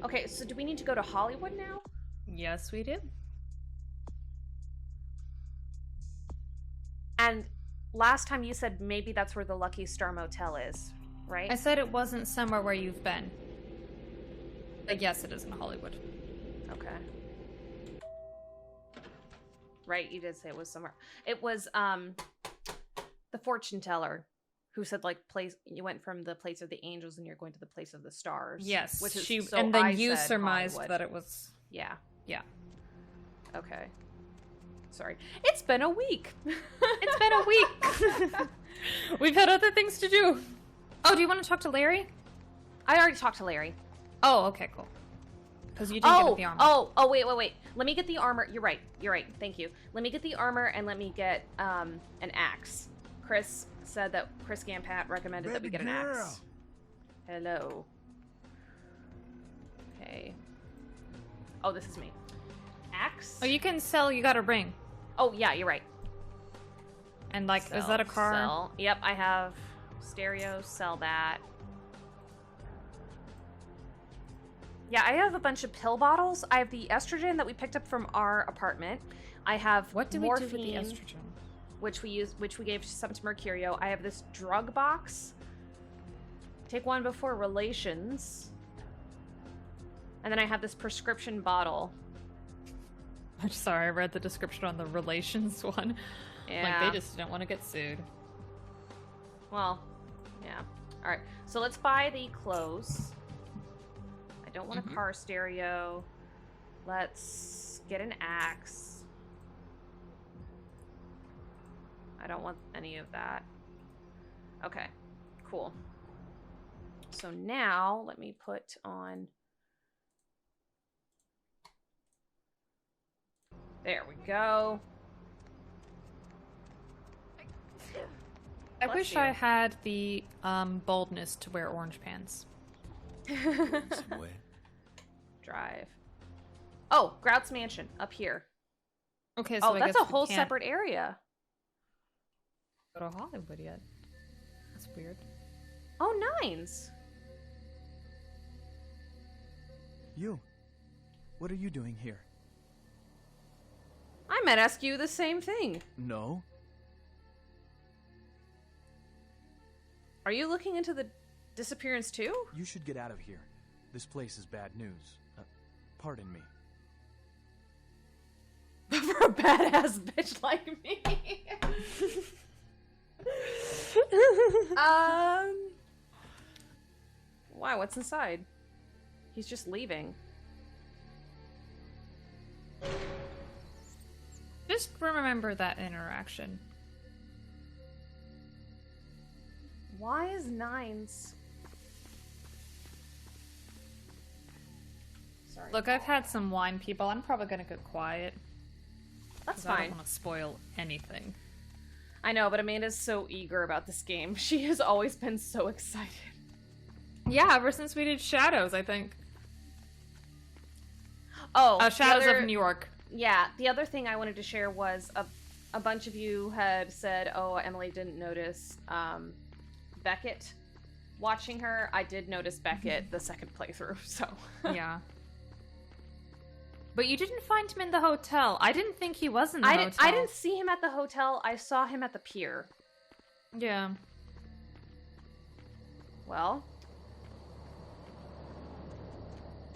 Okay, so do we need to go to Hollywood now? Yes, we do. And last time you said maybe that's where the Lucky Star Motel is, right? I said it wasn't somewhere where you've been. But yes, it is in Hollywood. Okay. Right, you did say it was somewhere. It was the fortune teller who said like you went from the place of the angels and you're going to the place of the stars. Yes, which is, she so and then I you said surmised Hollywood. that it was. Yeah. Yeah. Okay. Sorry. It's been a week. It's been a week. We've had other things to do. Oh, do you want to talk to Larry? I already talked to Larry. Oh, okay, cool. Because you didn't get the armor. Wait. Let me get the armor. You're right. Thank you. Let me get the armor and let me get an axe. Chris said that Chris Gampat recommended that we get an axe. Hello. Okay. Oh, this is me. Axe? Oh, you can sell. You got a ring. Oh, yeah, you're right. And like, is that a car? Sell. Yep, I have stereo. Sell that. Yeah, I have a bunch of pill bottles. I have the estrogen that we picked up from our apartment. I have What did morphine, we do with the estrogen? which we gave some to Mercurio. I have this drug box. Take one before relations. And then I have this prescription bottle. I'm sorry, I read the description on the relations one. Yeah. Like, they just don't want to get sued. Well, yeah. All right. So let's buy the clothes. I don't want a car stereo. Let's get an axe. I don't want any of that. Okay. Cool. So now let me put on... There we go. I wish I had the boldness to wear orange pants. Drive. Oh, Grout's mansion up here. Okay, so Oh, I that's guess a whole we can't separate area. go to Hollywood yet. That's weird. Oh, nines. You. What are you doing here? I might ask you the same thing. No. Are you looking into the disappearance too? You should get out of here. This place is bad news. Pardon me. For a badass bitch like me. Why? What's inside? He's just leaving. Just remember that interaction. Why is nines? Sorry. Look, I've had some wine, people. I'm probably gonna get quiet. That's 'cause I fine. don't want to spoil anything. I know, but Amanda's so eager about this game. She has always been so excited. Yeah, ever since we did Shadows, I think. Oh, Shadows of New York. Yeah, the other thing I wanted to share was a bunch of you had said, oh, Emily didn't notice Beckett watching her. I did notice Beckett the second playthrough, so. Yeah. But you didn't find him in the hotel. I didn't think he was in the hotel. I didn't see him at the hotel. I saw him at the pier. Yeah. Well.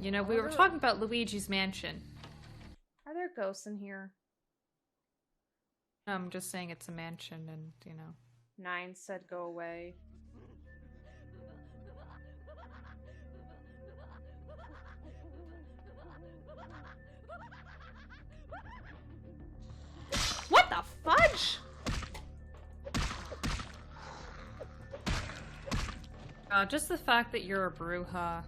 You know, we were talking about Luigi's mansion. Are there ghosts in here? I'm just saying it's a mansion and, you know. Nine said go away. What the fudge? Just the fact that you're a Bruja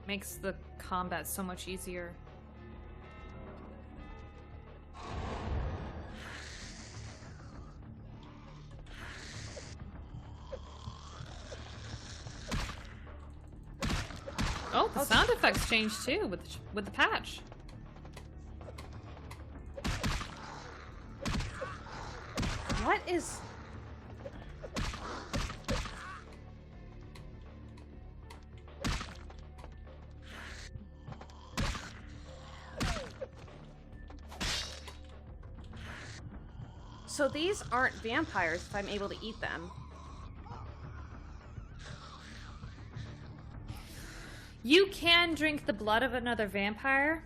makes the combat so much easier. Oh, the sound effects changed too with the patch. What is... So these aren't vampires if I'm able to eat them. You can drink the blood of another vampire.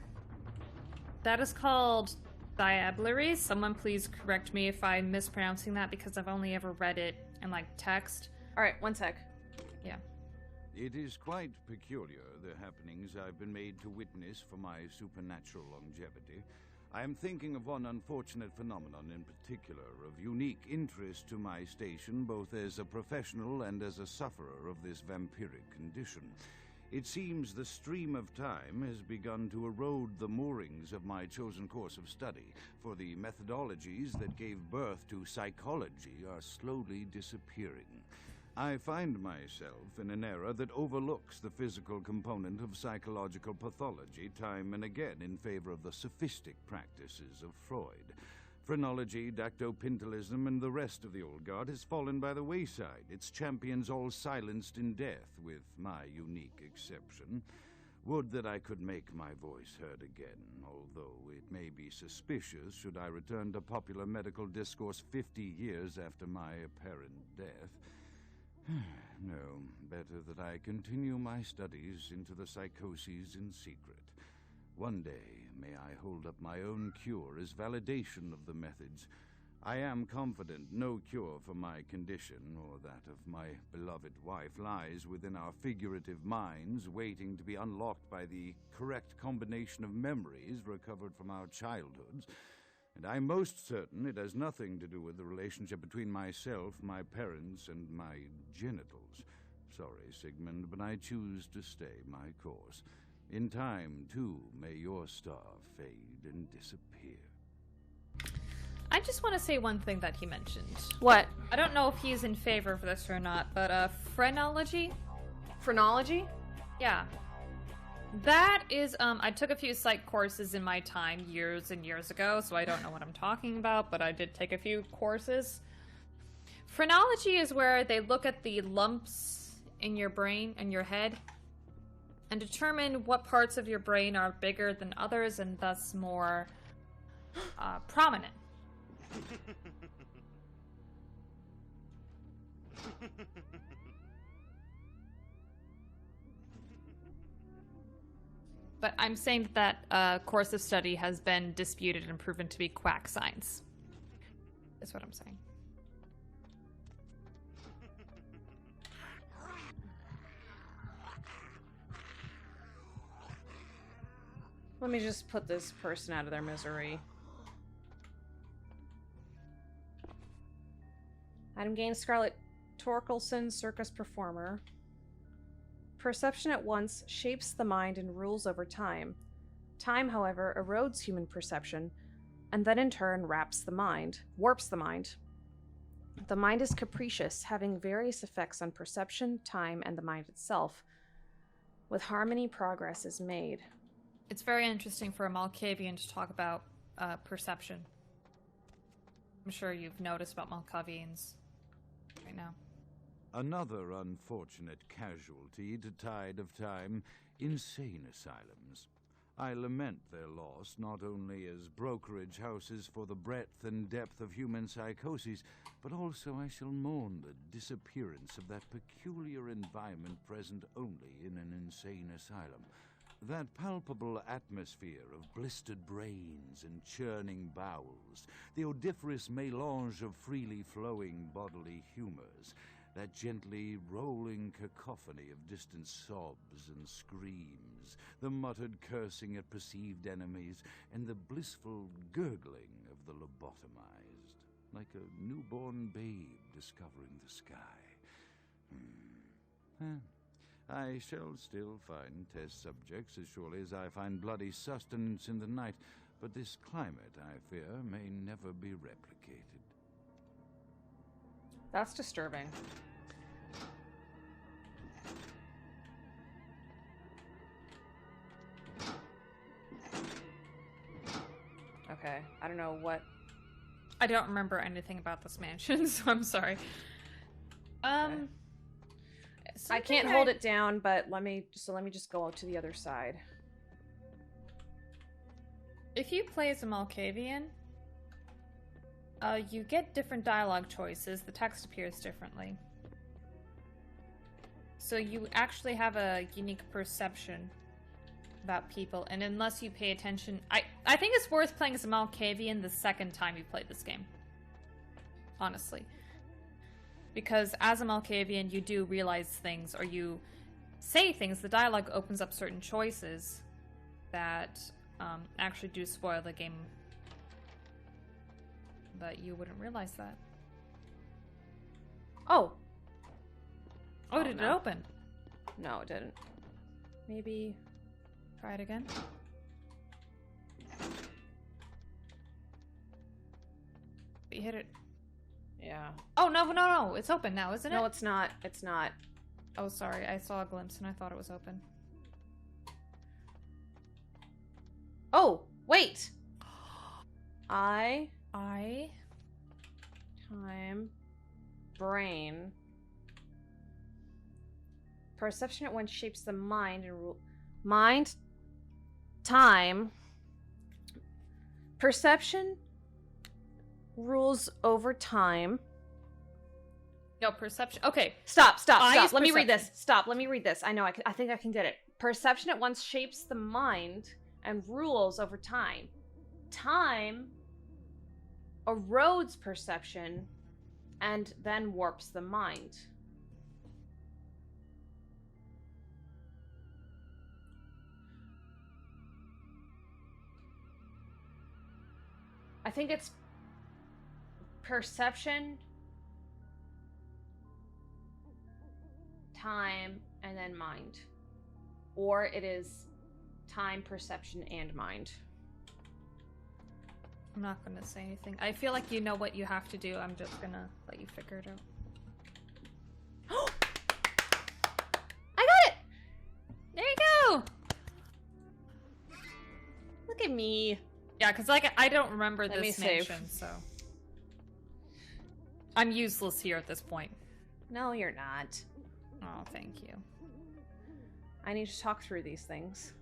That is called diablerie. Someone please correct me if I'm mispronouncing that because I've only ever read it in, like, text. Alright, one sec. Yeah. It is quite peculiar, the happenings I've been made to witness for my supernatural longevity. I am thinking of one unfortunate phenomenon in particular, of unique interest to my station, both as a professional and as a sufferer of this vampiric condition. It seems the stream of time has begun to erode the moorings of my chosen course of study, for the methodologies that gave birth to psychology are slowly disappearing. I find myself in an era that overlooks the physical component of psychological pathology time and again in favor of the sophistic practices of Freud. Phrenology, dactopintilism, and the rest of the old guard has fallen by the wayside, its champions all silenced in death, with my unique exception. Would that I could make my voice heard again, although it may be suspicious should I return to popular medical discourse 50 years after my apparent death. No, better that I continue my studies into the psychoses in secret. One day, may I hold up my own cure as validation of the methods. I am confident no cure for my condition, or that of my beloved wife, lies within our figurative minds, waiting to be unlocked by the correct combination of memories recovered from our childhoods. And I'm most certain it has nothing to do with the relationship between myself, my parents, and my genitals. Sorry, Sigmund, but I choose to stay my course. In time, too, may your star fade and disappear. I just want to say one thing that he mentioned. What? I don't know if he's in favor of this or not, but phrenology? Phrenology? Yeah. That is, I took a few psych courses in my time years and years ago, so I don't know what I'm talking about, but I did take a few courses. Phrenology is where they look at the lumps in your brain and your head and determine what parts of your brain are bigger than others and thus more prominent. But I'm saying that course of study has been disputed and proven to be quack science. Is what I'm saying. Let me just put this person out of their misery. Item gained Scarlet Torkelson, circus performer. Perception at once shapes the mind and rules over time. Time, however, erodes human perception, and then in turn warps the mind. The mind is capricious, having various effects on perception, time, and the mind itself. With harmony, progress is made. It's very interesting for a Malkavian to talk about perception. I'm sure you've noticed about Malkavians right now. Another unfortunate casualty to tide of time, insane asylums. I lament their loss not only as brokerage houses for the breadth and depth of human psychoses, but also I shall mourn the disappearance of that peculiar environment present only in an insane asylum. That palpable atmosphere of blistered brains and churning bowels, the odoriferous melange of freely flowing bodily humors, that gently rolling cacophony of distant sobs and screams, the muttered cursing at perceived enemies, and the blissful gurgling of the lobotomized, like a newborn babe discovering the sky. I shall still find test subjects as surely as I find bloody sustenance in the night, but this climate, I fear, may never be replicated. That's disturbing. Okay, I don't know what... I don't remember anything about this mansion, so I'm sorry. Okay. I can't hold it down, but let me just go out to the other side. If you play as a Malkavian, You get different dialogue choices. The text appears differently. So you actually have a unique perception about people, and unless you pay attention... I think it's worth playing as a Malkavian the second time you play this game. Honestly. Because as a Malkavian, you do realize things, or you say things. The dialogue opens up certain choices that actually do spoil the game. But you wouldn't realize that. Oh. Oh, did it open? No, it didn't. Maybe... Try it again. You hit it. Yeah. Oh, no. It's open now, isn't it? No, it's not. It's not. Oh, sorry. I saw a glimpse and I thought it was open. Oh, wait! Time... Brain... Perception at once shapes the mind and rule... Mind... Time... Perception... Rules over time... No, perception... Okay. Stop. I is Let me read perception. this. Stop, let me read this. I know, I think I can get it. Perception at once shapes the mind and rules over time. Time erodes perception and then warps the mind. I think it's perception, time, and then mind. Or it is time, perception, and mind. I'm not gonna say anything. I feel like you know what you have to do. I'm just gonna let you figure it out. I got it! There you go! Look at me. Yeah, because like I don't remember Let me this save. mansion, so... I'm useless here at this point. No, you're not. Oh, thank you. I need to talk through these things.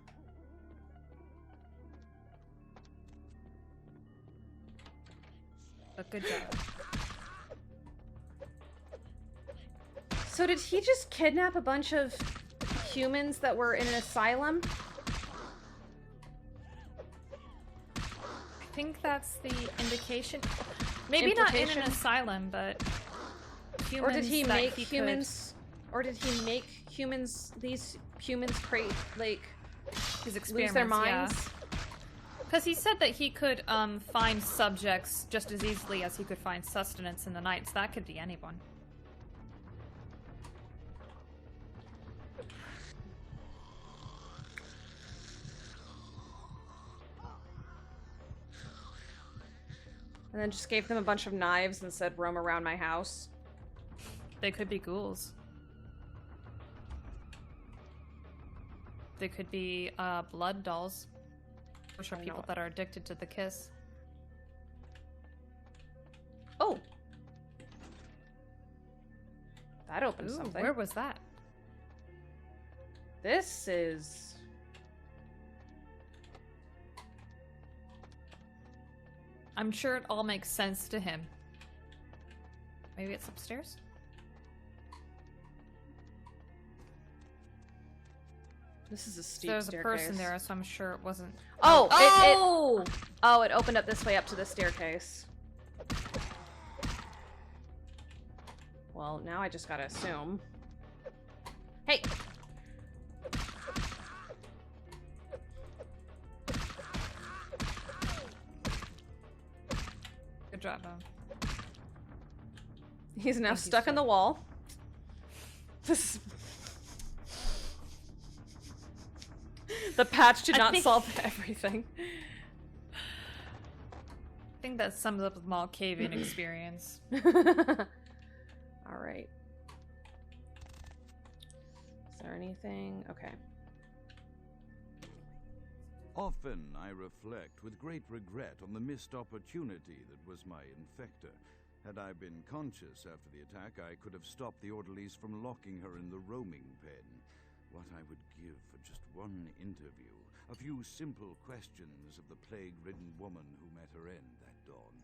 But good job. So did he just kidnap a bunch of humans that were in an asylum? I think that's the indication. Maybe not in an Implication? asylum, but humans Or did he that make he humans... Or did he make humans... These humans create, like... his lose experiments, their minds? Because he said that he could find subjects just as easily as he could find sustenance in the night, so that could be anyone. And then just gave them a bunch of knives and said, roam around my house. They could be ghouls. They could be blood dolls, which are people that are addicted to the kiss. Oh! That opened Ooh, something. where was that? This is... I'm sure it all makes sense to him. Maybe it's upstairs? This is a steep There's staircase. a person there, so I'm sure it wasn't... Oh! It opened up this way up to the staircase. Well, now I just gotta assume. Hey! Good job, Bo. He's now Thank you, stuck in sir. the wall. This is... The patch did I not think- solve everything. I think that sums up the Malkavian experience. Alright. Is there anything? Okay. Often I reflect with great regret on the missed opportunity that was my infector. Had I been conscious after the attack, I could have stopped the orderlies from locking her in the roaming pen. What I would give for just one interview, a few simple questions of the plague-ridden woman who met her end that dawn.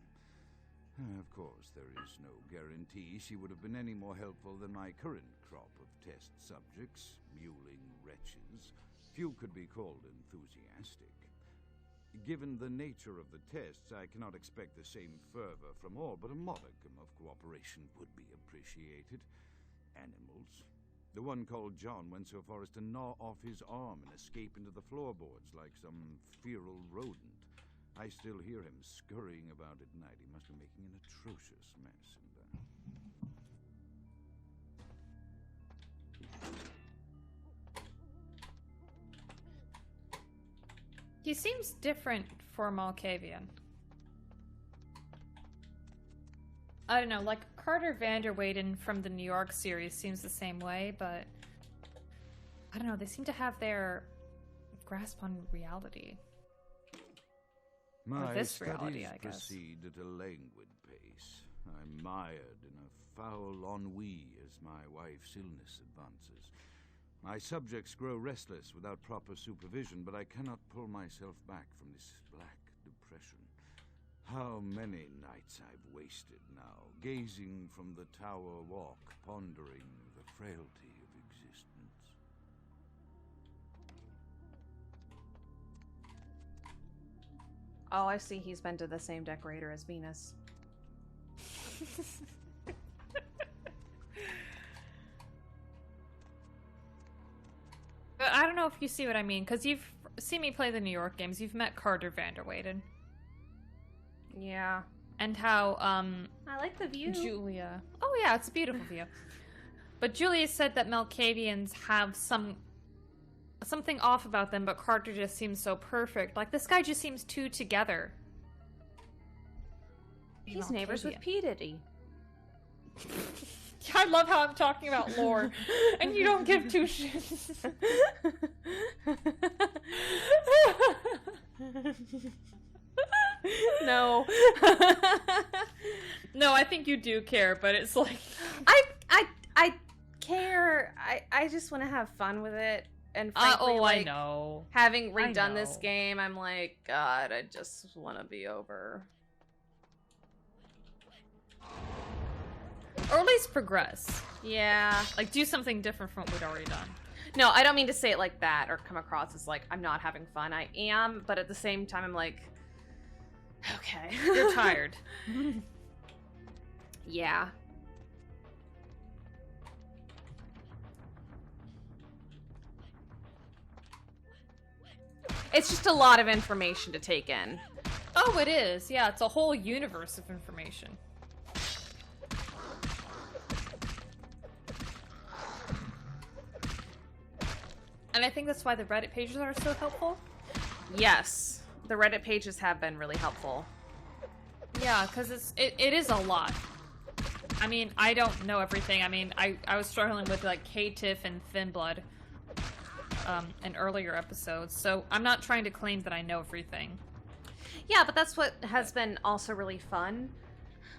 Of course, there is no guarantee she would have been any more helpful than my current crop of test subjects, mewling wretches. Few could be called enthusiastic. Given the nature of the tests, I cannot expect the same fervor from all, but a modicum of cooperation would be appreciated. Animals. The one called John went so far as to gnaw off his arm and escape into the floorboards like some feral rodent. I still hear him scurrying about at night. He must be making an atrocious mess. He seems different for Malkavian. I don't know, like Carter Vanderweyden from the New York series seems the same way, but I don't know, they seem to have their grasp on reality. My this reality, I guess. proceed at a languid pace. I'm mired in a foul ennui as my wife's illness advances. My subjects grow restless without proper supervision, but I cannot pull myself back from this black depression. How many nights I've wasted now, gazing from the tower walk, pondering the frailty of existence. Oh, I see he's been to the same decorator as Venus. But I don't know if you see what I mean, because you've seen me play the New York games. You've met Carter Vanderweyden. Yeah. And how, I like the view. Julia... Oh yeah, it's a beautiful view. But Julia said that Malkavians have something off about them, but Carter just seems so perfect. Like, this guy just seems too together. He's neighbors with P. Diddy. I love how I'm talking about lore, and you don't give two shits. No. No, I think you do care, but it's like... I care. I just want to have fun with it. And frankly, I know. Having redone this game, I'm like, God, I just want to be over. Or at least progress. Yeah. Like, do something different from what we'd already done. No, I don't mean to say it like that or come across as like I'm not having fun. I am, but at the same time, I'm like, okay. You're tired. Yeah. It's just a lot of information to take in. Oh, it is. Yeah, it's a whole universe of information. And I think that's why the Reddit pages are so helpful. Yes, the Reddit pages have been really helpful. Yeah, because it is a lot. I mean, I don't know everything. I mean, I was struggling with like K-Tiff and Thin Blood in earlier episodes, so I'm not trying to claim that I know everything. Yeah, but that's what has been also really fun.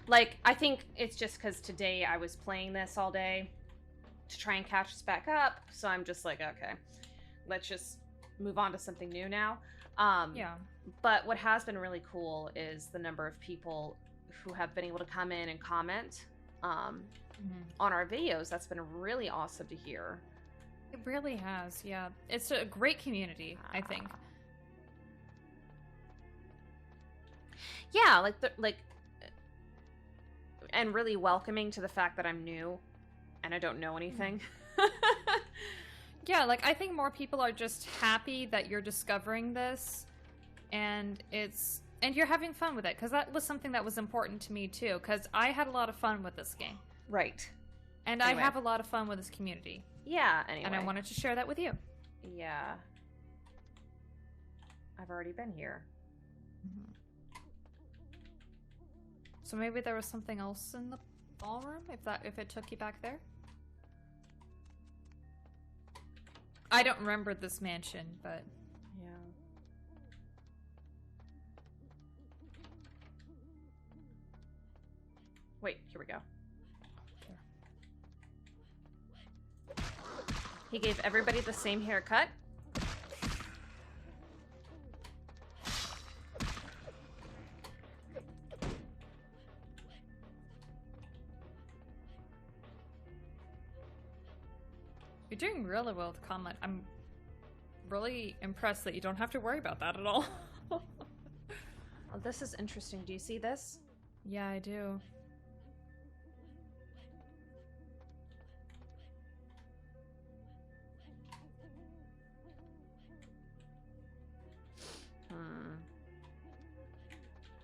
Like, I think it's just because today I was playing this all day to try and catch us back up, so I'm just like, okay, let's just move on to something new now. Yeah. But what has been really cool is the number of people who have been able to come in and comment on our videos. That's been really awesome to hear. It really has, yeah. It's a great community, I think. Yeah, and really welcoming to the fact that I'm new and I don't know anything. Yeah, like, I think more people are just happy that you're discovering this, and you're having fun with it, because that was something that was important to me, too, because I had a lot of fun with this game. Right. And anyway. I have a lot of fun with this community. Yeah, anyway. And I wanted to share that with you. Yeah. I've already been here. So maybe there was something else in the ballroom, if it took you back there? I don't remember this mansion, but... Yeah. Wait, here we go. He gave everybody the same haircut. doing really well with combat. I'm really impressed that you don't have to worry about that at all. Oh, this is interesting. Do you see this? Yeah, I do.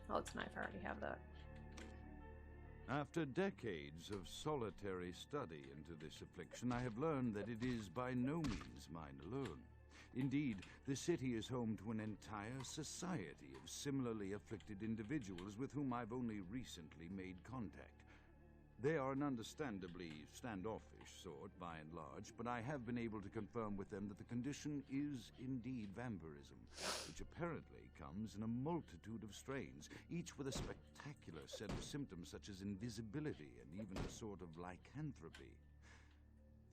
Oh, it's a knife. I already have that. After decades of solitary study into this affliction, I have learned that it is by no means mine alone. Indeed, the city is home to an entire society of similarly afflicted individuals with whom I've only recently made contact. They are an understandably standoffish sort, by and large, but I have been able to confirm with them that the condition is indeed vampirism, which apparently comes in a multitude of strains, each with a spectacular set of symptoms such as invisibility and even a sort of lycanthropy.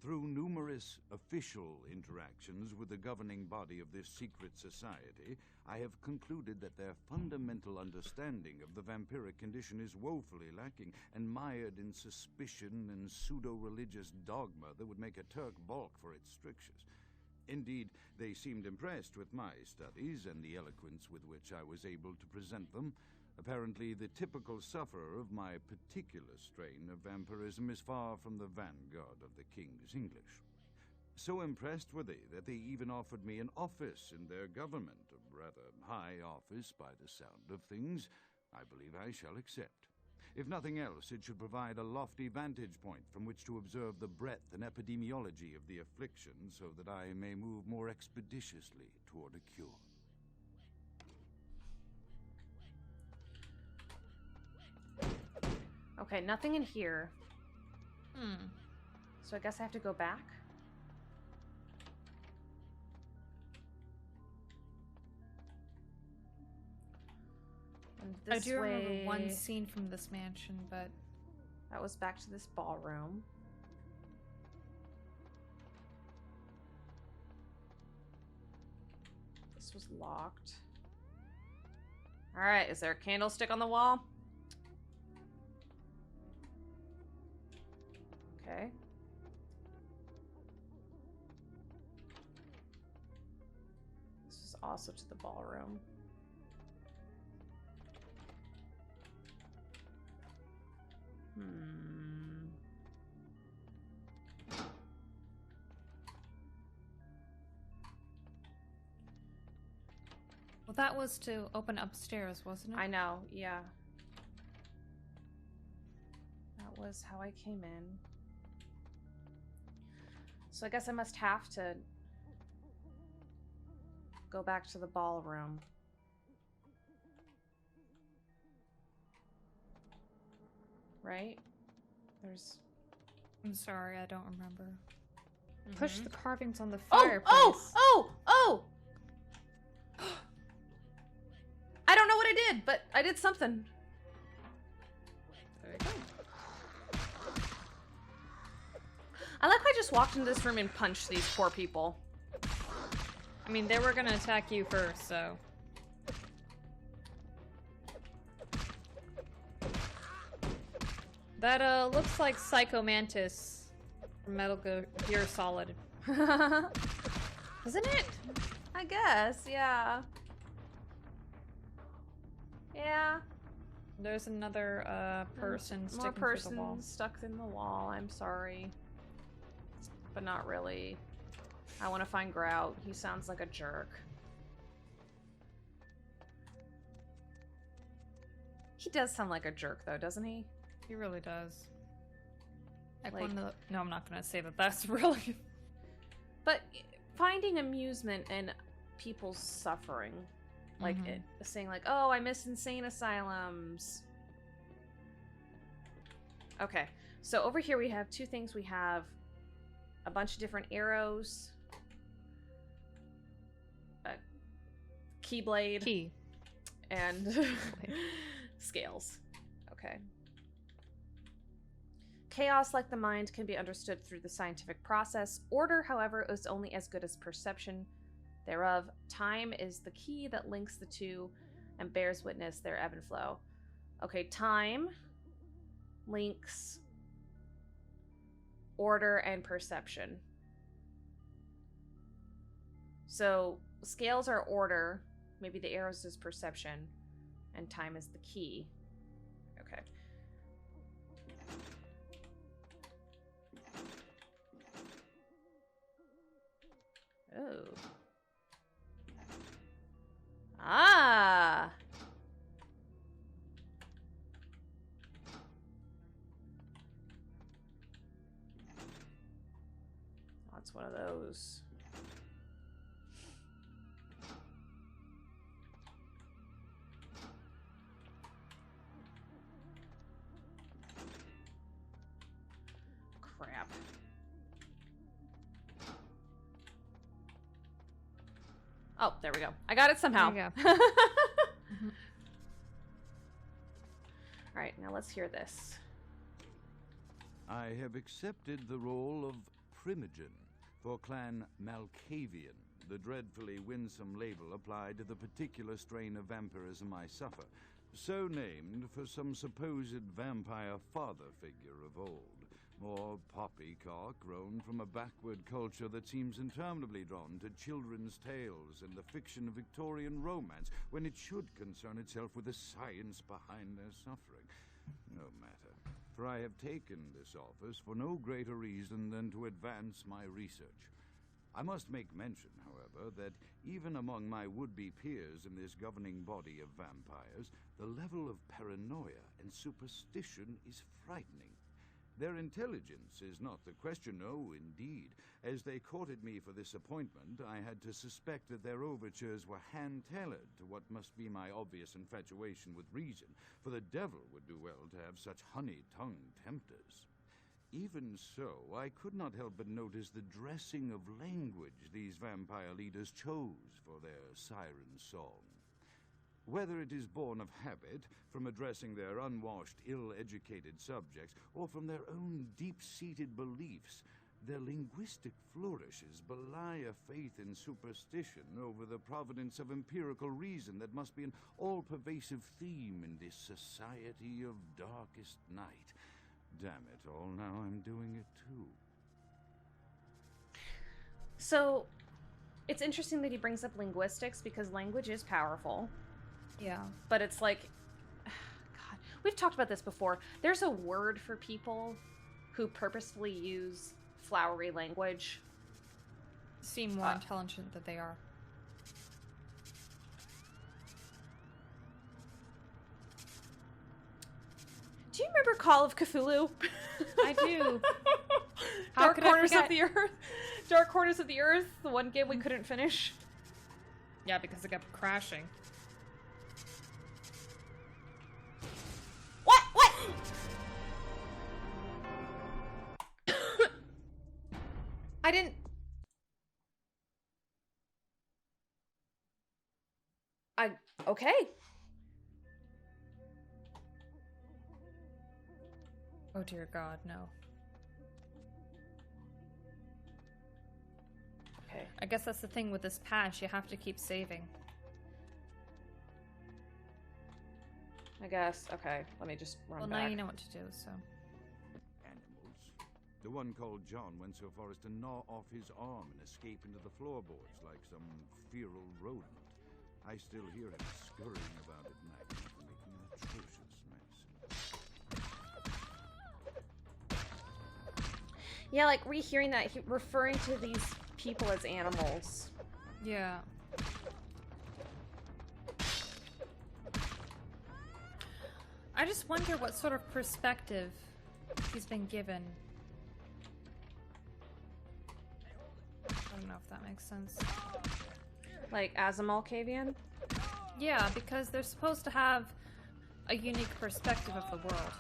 Through numerous official interactions with the governing body of this secret society, I have concluded that their fundamental understanding of the vampiric condition is woefully lacking and mired in suspicion and pseudo-religious dogma that would make a Turk balk for its strictures. Indeed, they seemed impressed with my studies and the eloquence with which I was able to present them. Apparently, the typical sufferer of my particular strain of vampirism is far from the vanguard of the King's English. So impressed were they that they even offered me an office in their government, a rather high office by the sound of things. I believe I shall accept. If nothing else, it should provide a lofty vantage point from which to observe the breadth and epidemiology of the affliction so that I may move more expeditiously toward a cure. Okay, nothing in here. So I guess I have to go back? And I this do way... remember one scene from this mansion, but... That was back to this ballroom. This was locked. Alright, is there a candlestick on the wall? Okay. This is also to the ballroom. Well, that was to open upstairs, wasn't it? I know, yeah. That was how I came in. So I guess I must have to go back to the ballroom. Right? There's... I'm sorry, I don't remember. Push the carvings on the Oh! fireplace. Oh! I don't know what I did, but I did something. There you go. I like how I just walked into this room and punched these poor people. I mean, they were gonna attack you first, so... That, looks like Psycho Mantis from Metal Gear Solid. Isn't it? I guess, yeah. Yeah. There's another, person sticking More to the wall. person stuck in the wall, I'm sorry. But not really. I want to find Grout. He sounds like a jerk. He does sound like a jerk, though, doesn't he? He really does. Like Like- one of the... No, I'm not gonna say that that's really... But finding amusement in people's suffering. Like, saying like, oh, I miss insane asylums. Okay, so over here we have two things. We have a bunch of different arrows. A keyblade. Key. And scales. Okay. Chaos, like the mind, can be understood through the scientific process. Order, however, is only as good as perception thereof. Time is the key that links the two and bears witness their ebb and flow. Okay, time links order and perception. So scales are order, maybe the arrows is perception, and time is the key. Okay. Oh. Ah! That's one of those. Crap. Oh, there we go. I got it somehow. There you go. Mm-hmm. All right, now let's hear this. I have accepted the role of Primogen for Clan Malkavian, the dreadfully winsome label applied to the particular strain of vampirism I suffer, so named for some supposed vampire father figure of old. More poppycock grown from a backward culture that seems interminably drawn to children's tales and the fiction of Victorian romance, when it should concern itself with the science behind their suffering. No matter, for I have taken this office for no greater reason than to advance my research. I must make mention, however, that even among my would-be peers in this governing body of vampires, the level of paranoia and superstition is frightening. Their intelligence is not the question, no, indeed. As they courted me for this appointment, I had to suspect that their overtures were hand-tailored to what must be my obvious infatuation with reason, for the devil would do well to have such honey-tongued tempters. Even so, I could not help but notice the dressing of language these vampire leaders chose for their siren song. Whether it is born of habit, from addressing their unwashed, ill-educated subjects, or from their own deep-seated beliefs, their linguistic flourishes belie a faith in superstition over the providence of empirical reason that must be an all-pervasive theme in this society of darkest night. Damn it all, now I'm doing it too. So, it's interesting that he brings up linguistics, because language is powerful. Yeah. But it's like, God, we've talked about this before. There's a word for people who purposefully use flowery language. Seem more intelligent than they are. Do you remember Call of Cthulhu? I do. Dark Corners of the Earth. Dark Corners of the Earth, the one game we couldn't finish. Yeah, because it kept crashing. What? I didn't... Okay. Oh dear God, no. Okay. I guess that's the thing with this patch, you have to keep saving. I guess. Okay, let me just run Well, back. now you know what to do, so... Animals. The one called John went so far as to gnaw off his arm and escape into the floorboards like some feral rodent. I still hear him scurrying about at night, making an atrocious mess. Yeah, like rehearing that, referring to these people as animals. Yeah. I just wonder what sort of perspective he's been given. I don't know if that makes sense. Like, as a Malkavian? Yeah, because they're supposed to have a unique perspective of the world.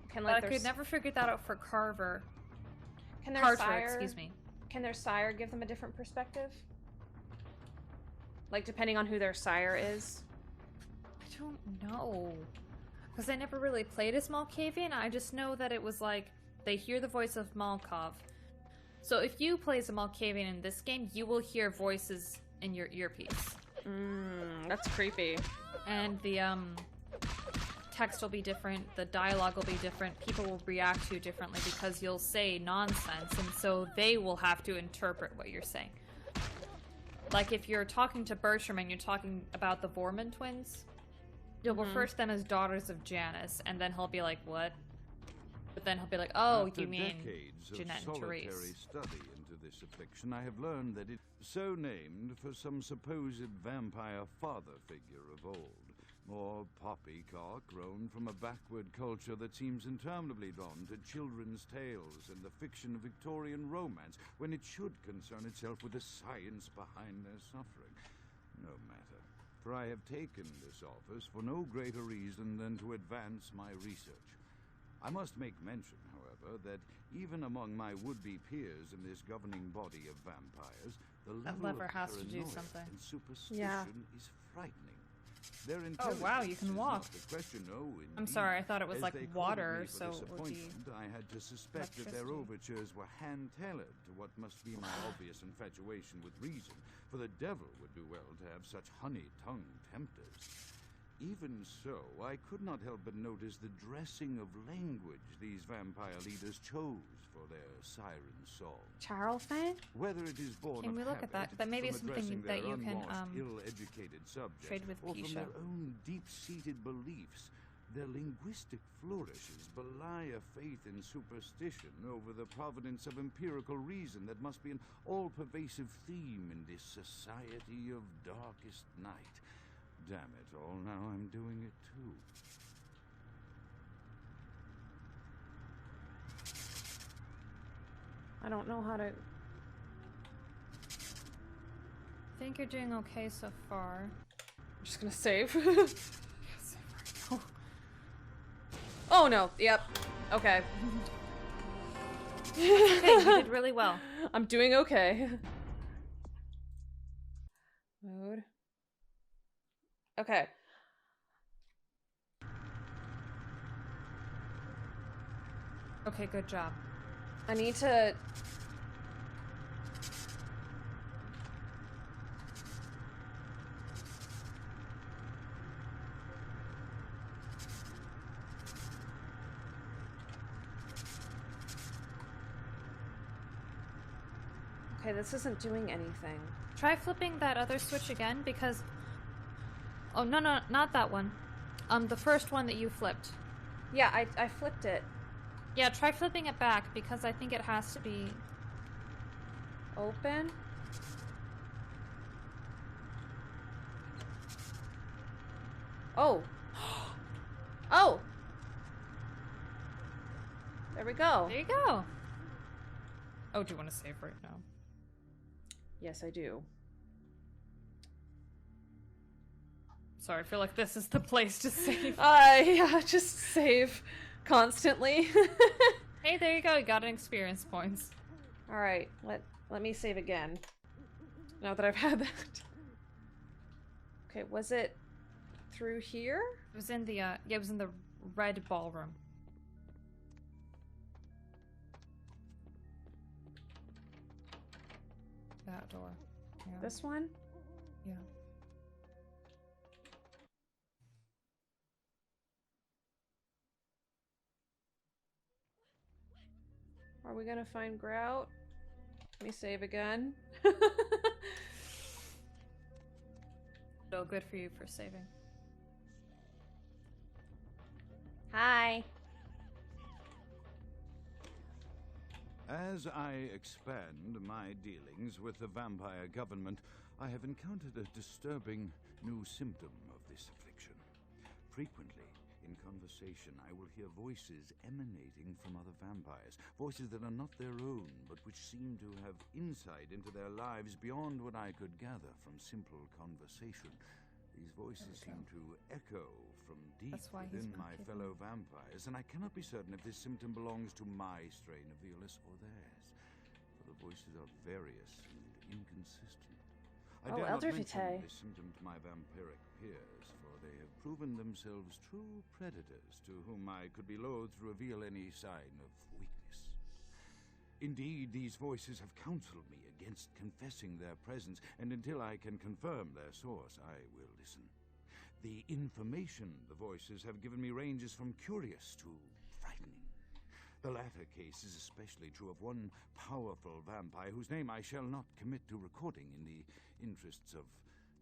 Can, But like, I could never figure that out for Carver. Can their Carter, sire, excuse me. Can their sire give them a different perspective? Like, depending on who their sire is? I don't know. Because I never really played as Malkavian. I just know that it was like, they hear the voice of Malkov. So if you play as a Malkavian in this game, you will hear voices in your earpiece. That's creepy. And the text will be different, the dialogue will be different, people will react to you differently because you'll say nonsense, and so they will have to interpret what you're saying. like if you're talking to Bertram and you're talking about the Vorman twins, you'll refer to them as daughters of Janus, and then he'll be like, what? But then he'll be like, oh, After you mean decades Jeanette of and solitary Therese. study into this affliction, I have learned that it's so named for some supposed vampire father figure of old. More poppycock grown from a backward culture that seems interminably drawn to children's tales and the fiction of Victorian romance, when it should concern itself with the science behind their suffering. No matter, for I have taken this office for no greater reason than to advance my research. I must make mention, however, that even among my would-be peers in this governing body of vampires, the level lever of has to do paranoia something. and superstition is frightening. Their Oh wow, you can intelligence is walk. not the question, no, I'm indeed. sorry, I thought it was As like they water, quoted me for so this it would be appointment, I had to suspect that their electricity. overtures were hand-tailored to what must be my obvious infatuation with reason, for the devil would do well to have such honey-tongued tempters. Even so, I could not help but notice the dressing of language these vampire leaders chose for their siren song. Charleston? Whether it is born Can of we look at habit, that? That may be from something addressing that their you can, unwashed, ill-educated subjects, trade with or from Keisha. their own deep-seated beliefs, their linguistic flourishes belie a faith in superstition over the providence of empirical reason that must be an all-pervasive theme in this society of darkest night. Damn it all, now I'm doing it too. I don't know how to... I think you're doing okay so far. I'm just gonna save. Oh no, yep. Okay. Okay, you did really well. I'm doing okay. Mode. Okay. Okay, good job. I need to... Okay, this isn't doing anything. Try flipping that other switch again, because... Oh, no, no, not that one. The first one that you flipped. Yeah, I flipped it. Yeah, try flipping it back, because I think it has to be... Open? Oh. Oh! There we go. There you go. Oh, do you want to save right now? Yes, I do. Sorry, I feel like this is the place to save. Yeah, just save constantly. Hey, there you go. You got an experience points. All right, let me save again. Now that I've had that. Okay, was it through here? It was in the yeah, it was in the red ballroom. That door. Yeah. This one? Yeah. Are we gonna find Grout? Let me save again. So good for you for saving. Hi. As I expand my dealings with the vampire government, I have encountered a disturbing new symptom of this affliction. Frequently, in conversation, I will hear voices emanating from other vampires, voices that are not their own, but which seem to have insight into their lives beyond what I could gather from simple conversation. These voices seem to echo from deep within my fellow vampires, and I cannot be certain if this symptom belongs to my strain of the illness or theirs, for the voices are various and inconsistent. I dare not mention this symptom to my vampiric peers, for they have proven themselves true predators to whom I could be loath to reveal any sign of weakness. Indeed, these voices have counseled me against confessing their presence, and until I can confirm their source, I will listen. The information the voices have given me ranges from curious to frightening. The latter case is especially true of one powerful vampire whose name I shall not commit to recording in the interests of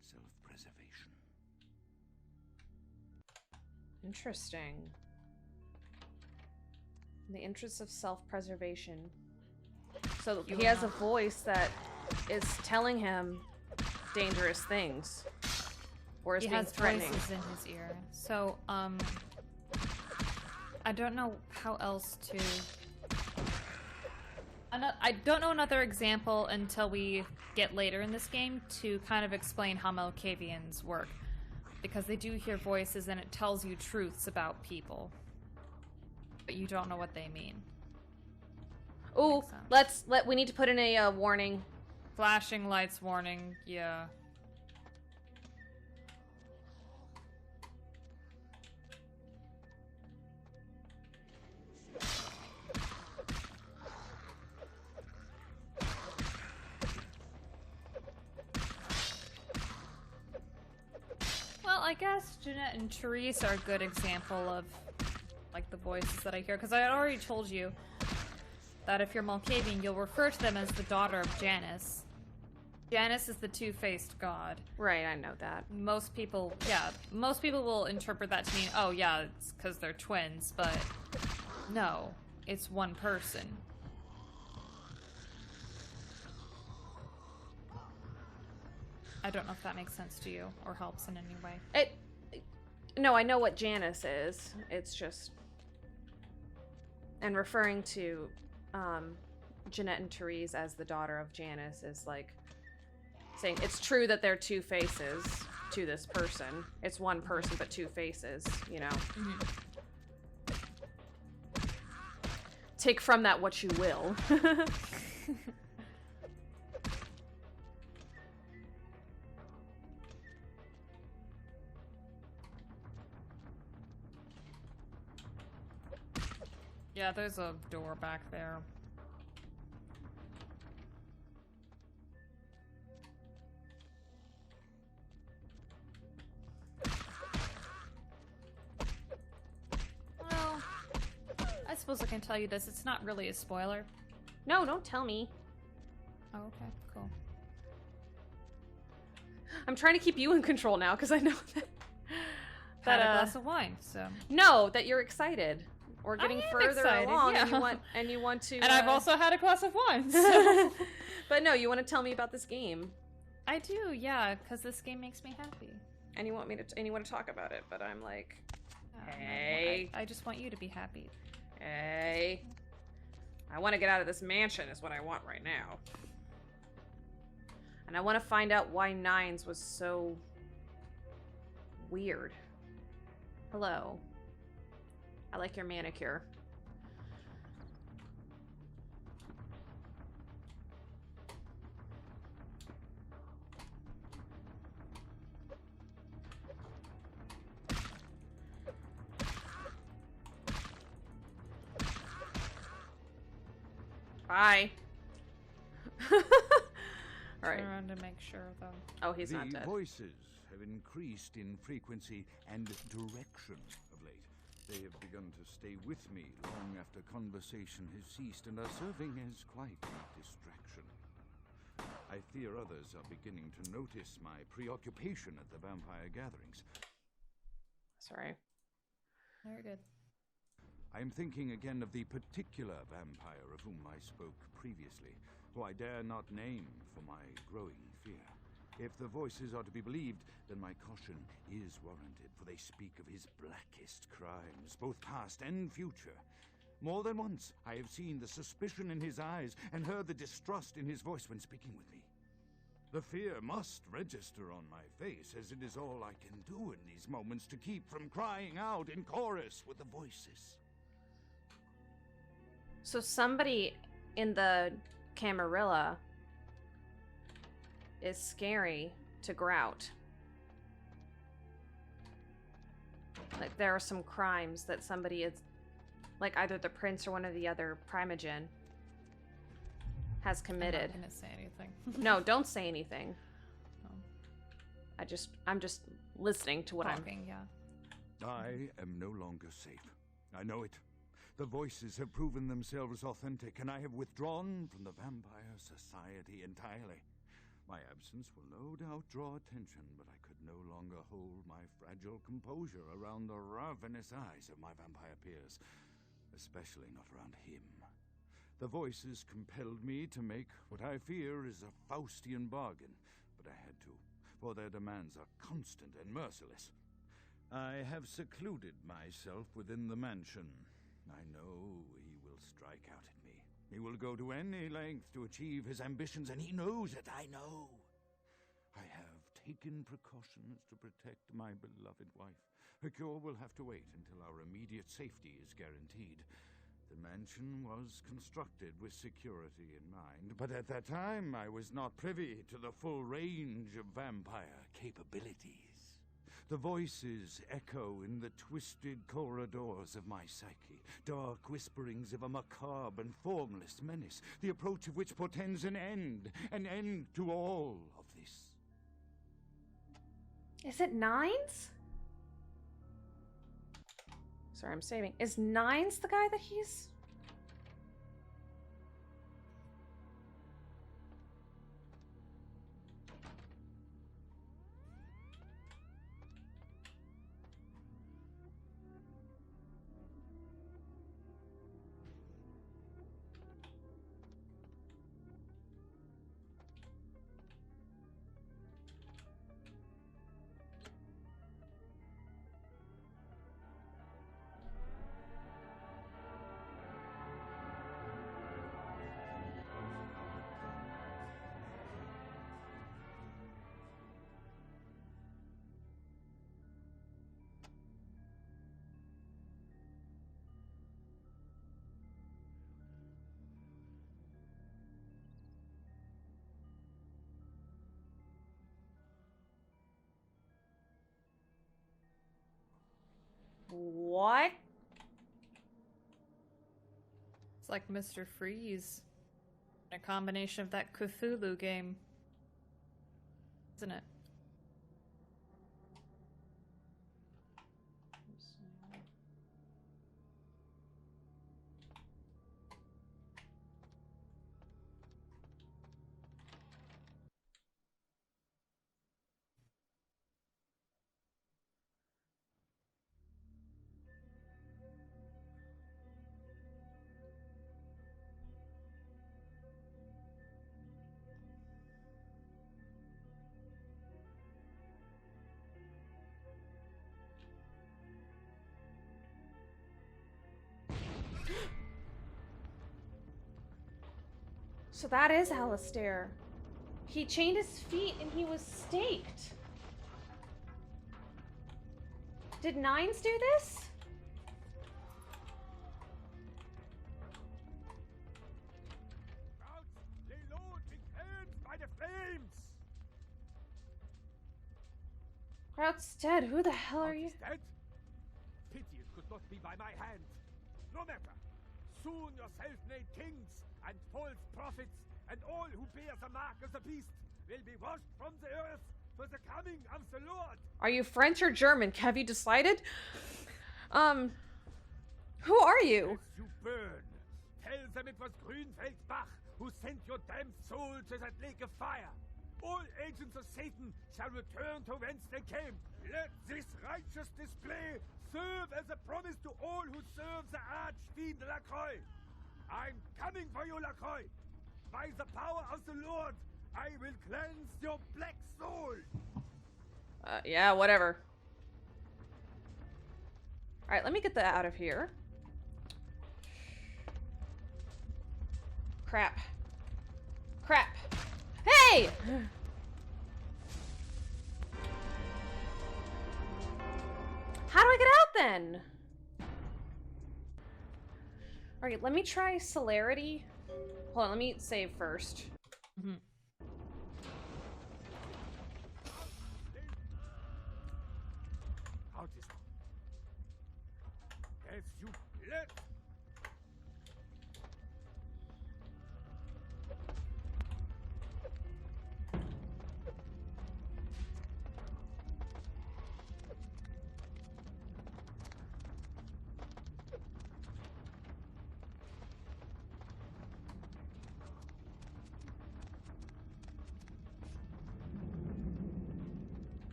self-preservation. Interesting. In the interests of self-preservation. So he has a voice that is telling him dangerous things. Or is He being has threatening. voices in his ear. So, I don't know how else to... I don't know another example until we get later in this game to kind of explain how Malkavians work. Because they do hear voices and it tells you truths about people. But you don't know what they mean. Ooh, we need to put in a warning. Flashing lights warning, yeah. Well, I guess Jeanette and Therese are a good example of, like, the voices that I hear. Because I had already told you that if you're Malkavian, you'll refer to them as the daughter of Janus. Janus is the two-faced god. Right, I know that. Most people will interpret that to mean, oh yeah, it's because they're twins, but no, it's one person. I don't know if that makes sense to you or helps in any way. No, I know what Janus is. It's just... And referring to Jeanette and Therese as the daughter of Janus is like saying it's true that they're two faces to this person. It's one person, but two faces, you know? Mm-hmm. Take from that what you will. Yeah, there's a door back there. Well, I suppose I can tell you this. It's not really a spoiler. No, don't tell me. Oh, okay, cool. I'm trying to keep you in control now because I know that... Had a glass of wine, so... No, that you're excited. We're getting further excited, along, yeah. and you want to. And I've also had a glass of wine. So. But no, you want to tell me about this game. I do, yeah, because this game makes me happy. And you want to talk about it, but I'm like, No, hey, I just want you to be happy. hey, I want to get out of this mansion. Is what I want right now. And I want to find out why Nines was so weird. Hello. I like your manicure. Bye. All right. Turn around to make sure, though. Oh, he's not The dead. voices have increased in frequency and direction of late. They have begun to stay with me long after conversation has ceased and are serving as quite a distraction. I fear others are beginning to notice my preoccupation at the vampire gatherings. Sorry. Very good. I am thinking again of the particular vampire of whom I spoke previously, who I dare not name for my growing fear. If the voices are to be believed, then my caution is warranted, for they speak of his blackest crimes, both past and future. More than once, I have seen the suspicion in his eyes and heard the distrust in his voice when speaking with me. The fear must register on my face, as it is all I can do in these moments to keep from crying out in chorus with the voices. So somebody in the Camarilla is scary to Grout. Like, there are some crimes that somebody is, like, either the prince or one of the other Primogen has committed. I'm not gonna say anything. No, don't say anything. Oh. I'm just listening to what Talking, yeah. I am no longer safe. I know it. The voices have proven themselves authentic, and I have withdrawn from the Vampire Society entirely. My absence will no doubt draw attention, but I could no longer hold my fragile composure around the ravenous eyes of my vampire peers, especially not around him. The voices compelled me to make what I fear is a Faustian bargain, but I had to, for their demands are constant and merciless. I have secluded myself within the mansion. I know he will strike out at me. He will go to any length to achieve his ambitions, and he knows it, I know. I have taken precautions to protect my beloved wife. Her cure will have to wait until our immediate safety is guaranteed. The mansion was constructed with security in mind, but at that time I was not privy to the full range of vampire capabilities. The voices echo in the twisted corridors of my psyche, dark whisperings of a macabre and formless menace, the approach of which portends an end to all of this. Is it Nines? Sorry, I'm saving. Is Nines the guy that he's... What? It's like Mr. Freeze. A combination of that Cthulhu game. Isn't it? So that is Alistair. He chained his feet and he was staked. Did Nines do this? Grout, lay low, be burned by the flames! Grout's dead. Who the hell are Grout you? is dead? Pity it could not be by my hand. No matter. Soon your self-made kings and false prophets and all who bear the mark of the beast will be washed from the earth for the coming of the Lord. Are you French or German? Have you decided? Who are you? As you burn, tell them it was Grünfeldbach who sent your damned soul to that lake of fire. All agents of Satan shall return to whence they came. Let this righteous display serve as a promise to all who serve the Archfiend Lacroix. I'm coming for you, Lacroix. By the power of the Lord, I will cleanse your black soul. Yeah, whatever. Alright, let me get that out of here. Crap. Crap. Hey! How do I get out then? Alright, let me try celerity. Hold on, let me save first. Mm-hmm. Out is as you let.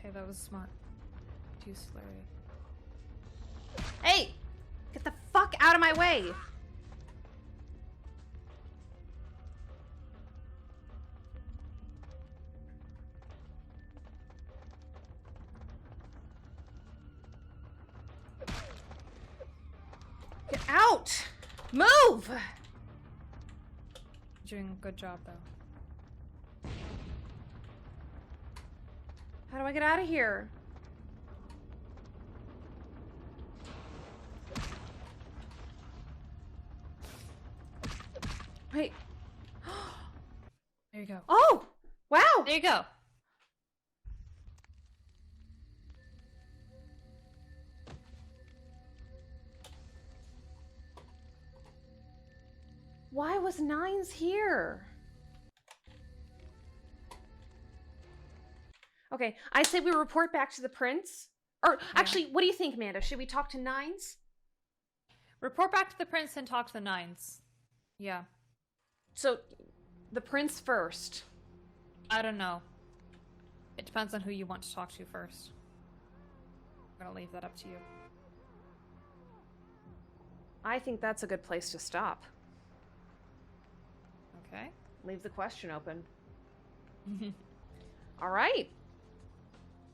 Okay, that was smart. Too slurry. Hey! Get the fuck out of my way! Get out! Move! You're doing a good job, though. How do I get out of here? Wait. There you go. Oh! Wow! There you go. Why was Nines here? Okay, I say we report back to the prince. Or actually, what do you think, Amanda? Should we talk to Nines? Report back to the prince and talk to the Nines. Yeah. So, the prince first. I don't know. It depends on who you want to talk to first. I'm gonna leave that up to you. I think that's a good place to stop. Okay. Leave the question open. All right.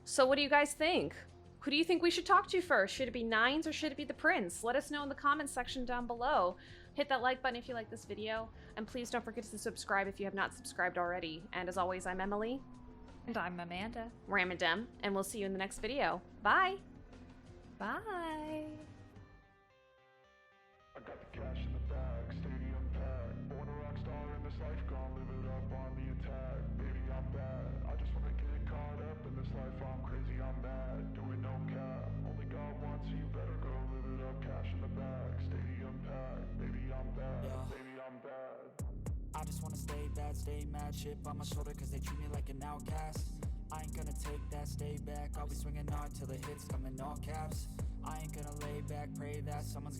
So what do you guys think? Who do you think we should talk to first? Should it be Nines or should it be the prince? Let us know in the comments section down below. Hit that like button if you like this video. And please don't forget to subscribe if you have not subscribed already. And as always, I'm Emily. And I'm Amanda. Ramadem. And we'll see you in the next video. Bye. Bye. I got the cash in the bag, stadium packed. Born a rock star in this life, gon' live it up on the attack. Baby, I'm bad. I just wanna get caught up in this life. I'm crazy, I'm mad. Doing no cap. Only God wants you, better go live it up. Cash in the bag, stadium packed. Baby, I'm bad. Baby, I'm bad. I just wanna stay bad, stay mad. Chip on my shoulder cause they treat me like an outcast. I ain't gonna take that, stay back. I'll be swinging hard till the hits come in all caps. I ain't gonna lay back, pray that someone's gonna